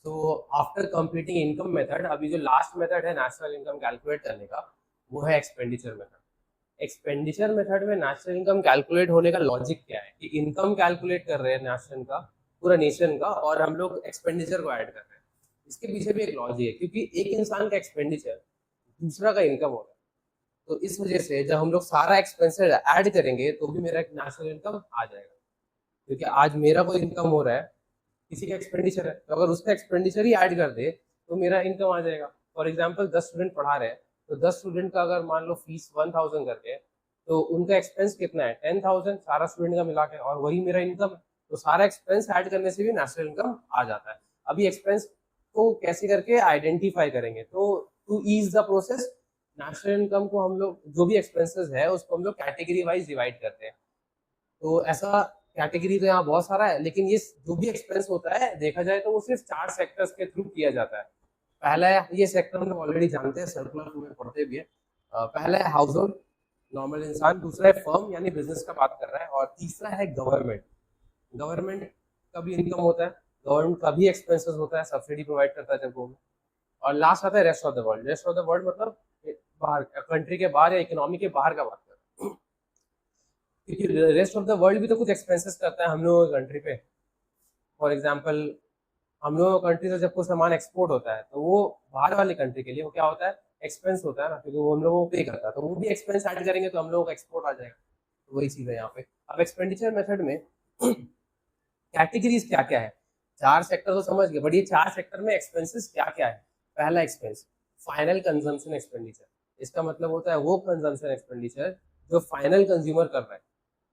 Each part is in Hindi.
तो आफ्टर कंप्लीटिंग इनकम मेथड, अभी जो लास्ट मेथड है नेशनल इनकम कैलकुलेट करने का, वो है एक्सपेंडिचर मेथड। एक्सपेंडिचर मेथड में नेशनल इनकम कैलकुलेट होने का लॉजिक क्या है कि इनकम कैलकुलेट कर रहे हैं नेशनल का, पूरा नेशन का, और हम लोग एक्सपेंडिचर को ऐड कर रहे हैं। इसके पीछे भी एक लॉजिक है, क्योंकि एक इंसान का एक्सपेंडिचर दूसरा का इनकम हो रहा है। तो इस वजह से जब हम लोग सारा एक्सपेंसेस ऐड करेंगे तो भी मेरा नेशनल इनकम आ जाएगा, क्योंकि आज मेरा कोई इनकम हो रहा है, किसी का एक्सपेंडिचर है, तो अगर उसका एक्सपेंडिचर ही ऐड कर दे तो मेरा इनकम आ जाएगा। फॉर एग्जाम्पल 10 स्टूडेंट पढ़ा रहे हैं, तो 10 स्टूडेंट का अगर मान लो फीस 1000 करके है, तो उनका एक्सपेंस कितना है 10,000 सारा स्टूडेंट का मिला के, और वही मेरा इनकम है। तो सारा एक्सपेंस ऐड करने से भी नेशनल इनकम आ जाता है। अभी एक्सपेंस को कैसे करके आइडेंटिफाई करेंगे, तो to is the process, national income को हम लोग जो भी एक्सपेंसेस है उसको हम लोग कैटेगरी वाइज डिवाइड करते हैं। तो ऐसा कैटेगरी तो यहाँ बहुत सारा है, लेकिन ये जो भी एक्सपेंस होता है देखा जाए तो वो सिर्फ 4 सेक्टर्स के थ्रू किया जाता है। पहला है, ये सेक्टर हम लोग ऑलरेडी जानते हैं, सर्कुलर में पढ़ते भी है। पहला है हाउस होल्ड, नॉर्मल इंसान। दूसरा है फर्म यानी बिजनेस का बात कर रहा है। और तीसरा है गवर्नमेंट। गवर्नमेंट का भी इनकम होता है, गवर्नमेंट का भी एक्सपेंसेस होता है, सब्सिडी प्रोवाइड करता है जब वो। और लास्ट आता है rest of the world. Rest of the world मतलब बाहर, कंट्री के बाहर या इकोनॉमी के बाहर का बात कर रहे हैं, क्योंकि रेस्ट ऑफ द वर्ल्ड भी तो कुछ एक्सपेंसेस करता है हम लोगों की कंट्री पे। फॉर एग्जाम्पल, हम लोगों कंट्री से जब कोई सामान एक्सपोर्ट होता है तो वो बाहर वाली कंट्री के लिए वो क्या होता है, एक्सपेंस होता है ना, क्योंकि वो हम लोगों को पे करता है, तो वो भी एक्सपेंस ऐड करेंगे तो हम लोगों का एक्सपोर्ट आ जाएगा। तो वही चीज़ है यहाँ पे। अब एक्सपेंडिचर मेथड में कैटेगरीज क्या क्या है, 4 सेक्टर तो समझ गए, बट ये 4 सेक्टर में एक्सपेंसेस क्या क्या है। पहला एक्सपेंस फाइनल कंजम्पशन एक्सपेंडिचर। इसका मतलब होता है वो कंजम्पशन एक्सपेंडिचर जो फाइनल कंज्यूमर कर रहा है।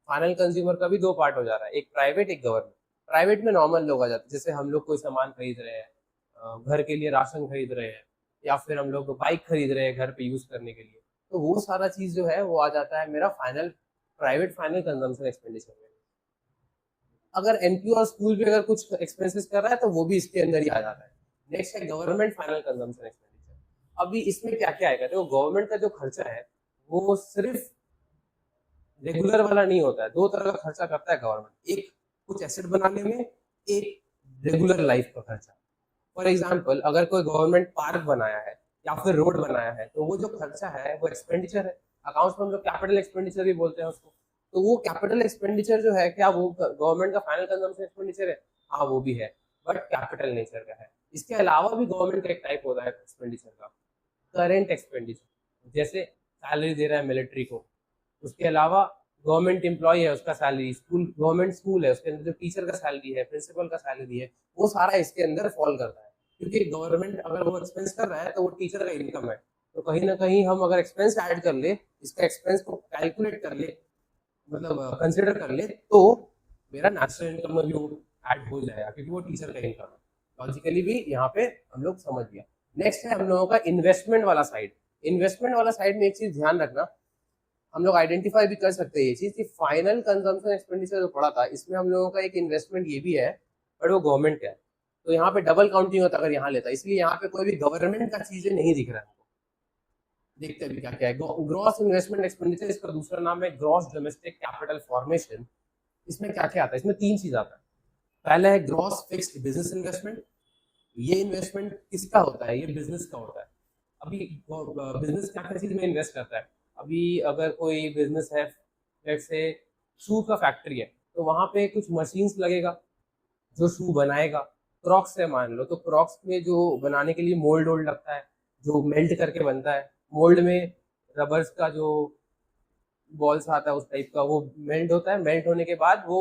फाइनल कंज्यूमर का भी 2 पार्ट हो जा रहा है, एक प्राइवेट एक गवर्नमेंट। प्राइवेट में नॉर्मल लोग आ जाते हैं, जैसे हम लोग कोई सामान खरीद रहे हैं, घर के लिए राशन खरीद रहे हैं, या फिर हम लोग बाइक खरीद रहे हैं घर पे यूज करने के लिए, तो वो सारा चीज जो है वो आ जाता है मेरा final, private final consumption expenditure में। अगर एनपीओ और स्कूल भी अगर कुछ एक्सपेंसेस कर रहा है तो वो भी इसके अंदर ही आ जाता है। नेक्स्ट है गवर्नमेंट फाइनल कंजम्पशन एक्सपेंडिचर। अभी इसमें क्या क्या आएगा, देखो गवर्नमेंट का जो खर्चा है वो सिर्फ रेगुलर वाला नहीं होता है, 2 तरह का खर्चा करता है गवर्नमेंट। एक कुछ एसेट बनाने में, एक रेगुलर लाइफ का खर्चा। फॉर एग्जाम्पल, अगर कोई गवर्नमेंट पार्क बनाया है या फिर रोड बनाया है, तो वो जो खर्चा है वो एक्सपेंडिचर है। अकाउंट्स में हम लोग कैपिटल एक्सपेंडिचर भी बोलते हैं उसको। तो वो कैपिटल एक्सपेंडिचर जो है, क्या वो गवर्नमेंट का फाइनल कंजम्पशन एक्सपेंडिचर है? हाँ वो भी है, बट कैपिटल नेचर का है। इसके अलावा भी गवर्नमेंट का एक टाइप होता है एक्सपेंडिचर का, करेंट एक्सपेंडिचर। जैसे सैलरी दे रहा है मिलिट्री को, उसके अलावा गवर्नमेंट एम्प्लॉय है उसका सैलरी, स्कूल गवर्नमेंट स्कूल है उसके अंदर जो टीचर का सैलरी है, प्रिंसिपल का सैलरी है, वो सारा इसके अंदर फॉल करता है। क्योंकि गवर्नमेंट अगर वो एक्सपेंस कर रहा है तो वो टीचर का इनकम है, तो कहीं ना कहीं हम अगर एक्सपेंस ऐड कर ले, इसका एक्सपेंस को कैलकुलेट कर ले, मतलब कंसिडर कर ले, तो मेरा नेशनल इनकम में भी वो ऐड हो जाएगा, क्योंकि वो टीचर का इनकम है। लॉजिकली भी यहाँ पे हम लोग समझ गया। नेक्स्ट है हम लोगों का इन्वेस्टमेंट वाला साइड। इन्वेस्टमेंट वाला साइड में एक चीज ध्यान रखना, हम लोग आइडेंटिफाई भी कर सकते हैं ये चीज कि फाइनल कंजम्पशन एक्सपेंडिचर जो पड़ा था इसमें हम लोगों का एक इन्वेस्टमेंट ये भी है, बट वो गवर्नमेंट का है। तो यहाँ पे डबल काउंटिंग होता अगर यहाँ लेता, इसलिए यहाँ पे कोई भी गवर्नमेंट का चीजें नहीं दिख रहा है। देखते हैं क्या क्या है। ग्रॉस इन्वेस्टमेंट एक्सपेंडिचर, इसका दूसरा नाम है ग्रॉस डोमेस्टिक कैपिटल फॉर्मेशन। इसमें क्या क्या आता है, इसमें 3 चीज आता है। पहला है ग्रॉस फिक्स्ड बिजनेस इन्वेस्टमेंट। ये इन्वेस्टमेंट किसका होता है, ये बिजनेस का होता है। अभी बिजनेस क्या क्या चीज में इन्वेस्ट करता है। अभी अगर कोई बिजनेस है, जैसे शू का फैक्ट्री है, तो वहां पे कुछ मशीन्स लगेगा जो शू बनाएगा। क्रॉक्स है मान लो, तो क्रॉक्स में जो बनाने के लिए मोल्ड वोल्ड लगता है, जो मेल्ट करके बनता है। मोल्ड में रबर्स का जो बॉल्स आता है उस टाइप का, वो मेल्ट होता है, मेल्ट होने के बाद वो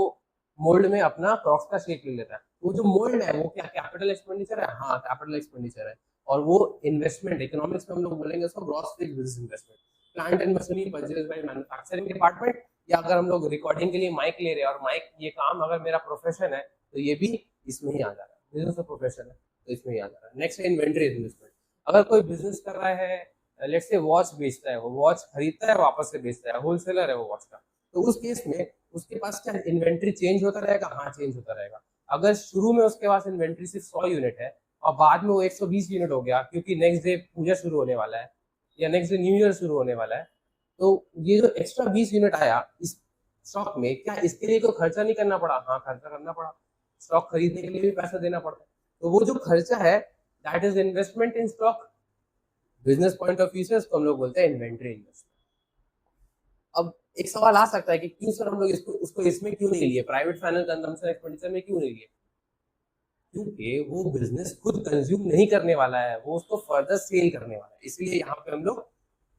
मोल्ड में अपना क्रॉक्स का शेप ले लेता है। वो जो मोल्ड है वो क्या कैपिटल एक्सपेंडिचर है? हाँ कैपिटल एक्सपेंडिचर है। और वो इन्वेस्टमेंट, इकोनॉमिक्स में हम लोग बोलेंगे उसको gross fixed business investment. Plant and machinery purchase by manufacturing department, या अगर हम लोग रिकॉर्डिंग के लिए माइक ले रहे हैं और माइक ये काम अगर मेरा प्रोफेशन है, तो ये भी इसमें ही आ जा रहा है। बिजनेस का प्रोफेशन है तो इसमें ही आ जा रहा है। नेक्स्ट है इन्वेंट्री इन्वेस्टमेंट। अगर कोई बिजनेस कर रहा है, लेट्स से वॉच बेचता है, वो वॉच खरीदता है वापस से बेचता है, होलसेलर है वो वॉच का, तो उस केस में उसके पास क्या इन्वेंट्री चेंज होता रहेगा? हाँ चेंज होता रहेगा। अगर शुरू में उसके पास इन्वेंट्री सिर्फ 100 यूनिट है और बाद में वो 120 यूनिट हो गया, क्योंकि नेक्स्ट डे पूजा शुरू होने वाला है या नेक्स्ट डे न्यू ईयर शुरू होने वाला है, तो ये जो एक्स्ट्रा 20 यूनिट आया इस स्टॉक में, क्या इसके लिए कोई खर्चा नहीं करना पड़ा? हाँ खर्चा करना पड़ा, स्टॉक खरीदने के लिए भी पैसा देना पड़ता है। तो वो जो खर्चा है that is investment in stock. Business point of view से उसको हम लोग बोलते हैं इन्वेंट्री इन्वेस्टमेंट। अब एक सवाल आ सकता है कि क्यों सर हम लोग इसको उसको इसमें क्यों नहीं लिए, प्राइवेट फाइनल कंजम्पशन एक्सपेंडिचर में क्यों नहीं लिए? क्योंकि वो बिजनेस खुद कंज्यूम नहीं करने वाला है, वो उसको फर्दर सेल करने वाला है, इसलिए यहाँ पे हम लोग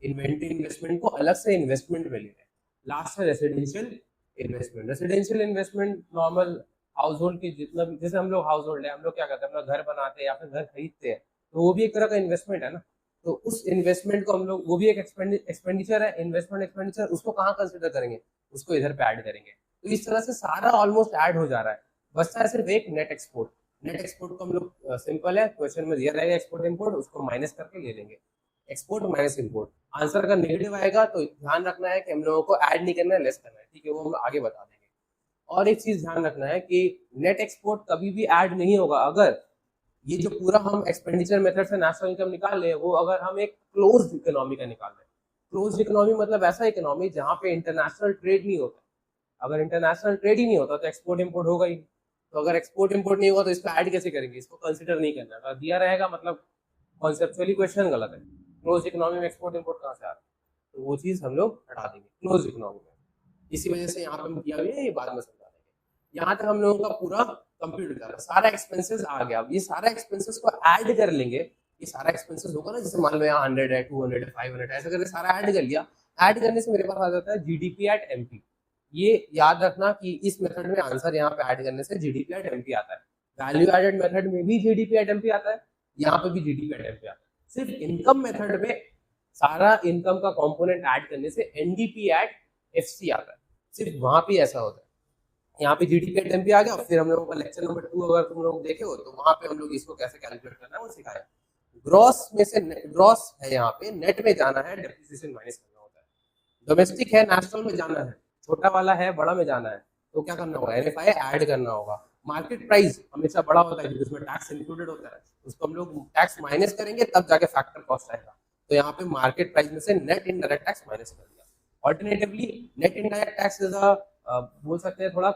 इन्वेंट्री इन्वेस्टमेंट को अलग से इन्वेस्टमेंट में ले रहे हैं। लास्ट है residential investment. Residential investment normal house hold की जितना भी, जैसे हम लोग हाउस होल्ड है, हम लोग क्या करते हैं अपना घर बनाते हैं या फिर घर खरीदते हैं, तो वो भी एक तरह का इन्वेस्टमेंट है ना। तो उस इन्वेस्टमेंट को हम लोग, वो भी एक एक्सपेंडिचर है, इन्वेस्टमेंट एक्सपेंडिचर, उसको कहाँ कंसिडर करेंगे, उसको इधर पे ऐड करेंगे। तो इस तरह से सारा ऑलमोस्ट ऐड हो जा रहा है, बचता है सिर्फ एक नेट एक्सपोर्ट। नेट एक्सपोर्ट को हम लोग सिंपल है, क्वेश्चन में दिया रहेगा एक्सपोर्ट इंपोर्ट, उसको माइनस करके ले लेंगे, एक्सपोर्ट माइनस इंपोर्ट। आंसर अगर नेगेटिव आएगा तो ध्यान रखना है कि हम लोगों को ऐड नहीं करना है, लेस करना है, ठीक है, वो हम आगे बता देंगे। और एक चीज ध्यान रखना है कि नेट एक्सपोर्ट कभी भी ऐड नहीं होगा अगर ये जो पूरा हम एक्सपेंडिचर मेथड से नेशनल इनकम निकाल रहे हैं वो अगर हम एक क्लोज्ड इकोनॉमी का निकाल रहे हैं। क्लोज्ड इकोनॉमी मतलब ऐसा इकोनॉमी जहां पे इंटरनेशनल ट्रेड नहीं होता। अगर इंटरनेशनल ट्रेड ही नहीं होता तो एक्सपोर्ट इंपोर्ट होगा ही। तो अगर एक्सपोर्ट इंपोर्ट नहीं होगा तो इसको ऐड कैसे करेंगे, इसको कंसिडर नहीं करना। अगर दिया रहेगा मतलब कॉन्सेप्चुअली क्वेश्चन गलत है। क्लोज इकोनॉमी में एक्सपोर्ट इंपोर्ट कहाँ से आ रहा है, तो वो चीज हम लोग हटा देंगे क्लोज इकोनॉमी में। इसी वजह से यहाँ पे हम किया भी है, ये बाद में समझा देंगे। यहाँ तक हम लोगों का पूरा कंप्यूटर कर सारा एक्सपेंसेस आ गया। अब ये सारा एक्सपेंसेस को ऐड कर लेंगे, ये सारा एक्सपेंसेस होगा ना, जैसे मान लो यहाँ 100 है, 200 है, 500 ऐसा करके सारा ऐड कर लिया। ऐड करने से मेरे पास आ जाता है जीडीपी एट एमपी। ये याद रखना कि इस मेथड में आंसर यहाँ पे ऐड करने से जीडीपी एट एमपी आता है। वैल्यू एडेड मेथड में भी जीडीपी एट एमपी आता है, यहाँ पे भी जीडीपी एट एमपी आता है। सिर्फ इनकम मेथड में सारा इनकम का कंपोनेंट ऐड करने से एनडीपी एट एफसी आता है, सिर्फ वहां पे ऐसा होता है। यहाँ पे जीडीपी एट एमपी आ गया। फिर हम लोगों का लेक्चर नंबर 2 अगर तुम लोग देखे हो तो वहां पे हम लोग इसको कैसे कैलकुलेट करना है वो सिखाया। ग्रॉस में से ग्रॉस है, यहाँ पे नेट में जाना है, डेप्रिसिएशन माइनस करना होता है। डोमेस्टिक है, नेशनल में जाना है, छोटा वाला है बड़ा में जाना है, तो क्या करना होगा, एनएफआई ऐड करना होगा। मार्केट प्राइस हमेशा बड़ा होता है क्योंकि उसमें टैक्स इंक्लूडेड होता है, उसको हम लोग टैक्स माइनस करेंगे तब जाके फैक्टर कॉस्ट आएगा। तो यहाँ पे मार्केट प्राइस में से नेट इनडायरेक्ट टैक्स माइनस कर दिया। Alternatively net indirect tax is बोल सकते हैं थोड़ा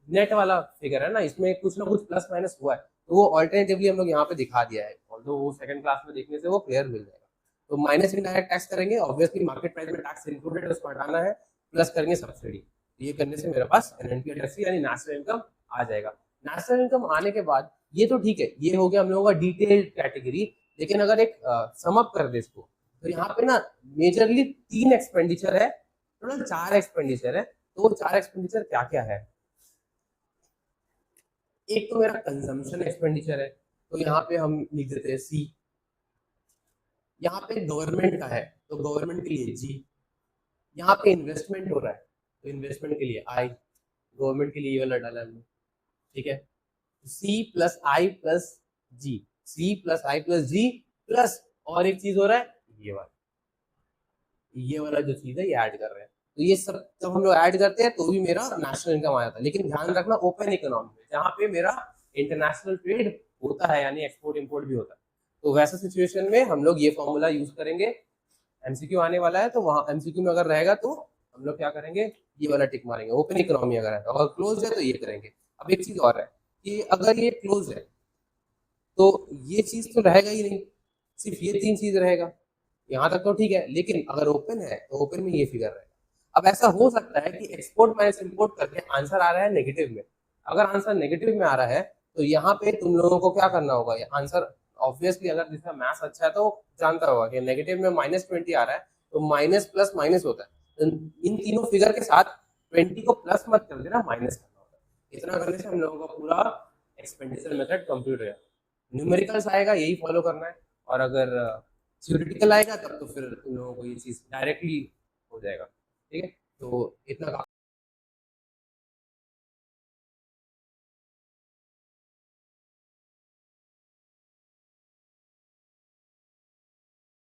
नेट वाला फिगर है ना, इसमें कुछ ना कुछ प्लस माइनस हुआ है, तो वो ऑल्टरनेटिवली हम लोग यहाँ पे दिखा दिया है। ऑल्दो वो सेकंड क्लास में देखने से वो क्लियर मिल जाएगा। तो माइनस इनडायरेक्ट टैक्स करेंगे, ऑब्वियसली मार्केट प्राइस में टैक्स इंक्लूडेड है उसको हटाना है, प्लस करेंगे सब्सिडी। ये करने से मेरे पास एनएनपी यानी नेशनल इनकम आ जाएगा। नेशनल इनकम आने के बाद ये तो ठीक है, ये हो गया हम लोगों का डिटेल्ड कैटेगरी। लेकिन अगर एक सम अप कर दे इसको तो यहाँ पे ना मेजरली 3 एक्सपेंडिचर है, टोटल 4 एक्सपेंडिचर है। तो वो 4 एक्सपेंडिचर क्या क्या है? एक तो मेरा कंजम्पशन एक्सपेंडिचर है, तो यहाँ पे हम लिख देते हैं सी। यहाँ पे गवर्नमेंट का है तो गवर्नमेंट के लिए जी। यहाँ पे इन्वेस्टमेंट हो रहा है तो इन्वेस्टमेंट के लिए आई, गवर्नमेंट के लिए ये वाला डाला हमने, ठीक है। सी प्लस आई प्लस जी, सी प्लस आई प्लस जी प्लस और एक चीज हो रहा है ये वाला जो चीज है ये ऐड कर रहे हैं। तो ये सब जब हम लोग ऐड करते हैं तो भी मेरा नेशनल इनकम आ जाता है। लेकिन ध्यान रखना ओपन इकोनॉमी में जहाँ पे मेरा इंटरनेशनल ट्रेड होता है यानी एक्सपोर्ट इंपोर्ट भी होता है, तो वैसा सिचुएशन में हम लोग ये फॉर्मूला यूज करेंगे। एमसीक्यू आने वाला है तो वहां एमसीक्यू में अगर रहेगा तो हम लोग क्या करेंगे, ये वाला टिक मारेंगे। ओपन इकोनॉमी अगर है, अगर क्लोज है तो ये करेंगे। अब एक चीज और है कि अगर ये क्लोज है तो ये चीज तो रहेगा ही नहीं, सिर्फ ये 3 चीज रहेगा। यहाँ तक तो ठीक है, लेकिन अगर ओपन है तो ओपन में ये फिगर रहेगा। अब ऐसा हो सकता है कि एक्सपोर्ट माइनस इंपोर्ट करके आंसर आ रहा है नेगेटिव में। अगर आंसर नेगेटिव में आ रहा है तो यहाँ पे तुम लोगों को क्या करना होगा, ये आंसर ऑब्वियसली अगर जिसका मैथ्स अच्छा है तो जानता होगा कि नेगेटिव में -20 आ रहा है तो माइनस प्लस माइनस होता है। तो इन तीनों फिगर के साथ 20 को प्लस मत कर देना, माइनस करना होता है। इतना करने से हम लोगों का पूरा एक्सपेंडिचर मेथड कंप्लीट हो जाएगा। न्यूमेरिकल्स आएगा यही फॉलो करना है, और अगर थ्योरेटिकल आएगा तब तो फिर तुम लोगों को ये चीज डायरेक्टली हो जाएगा, ठीक है। तो इतना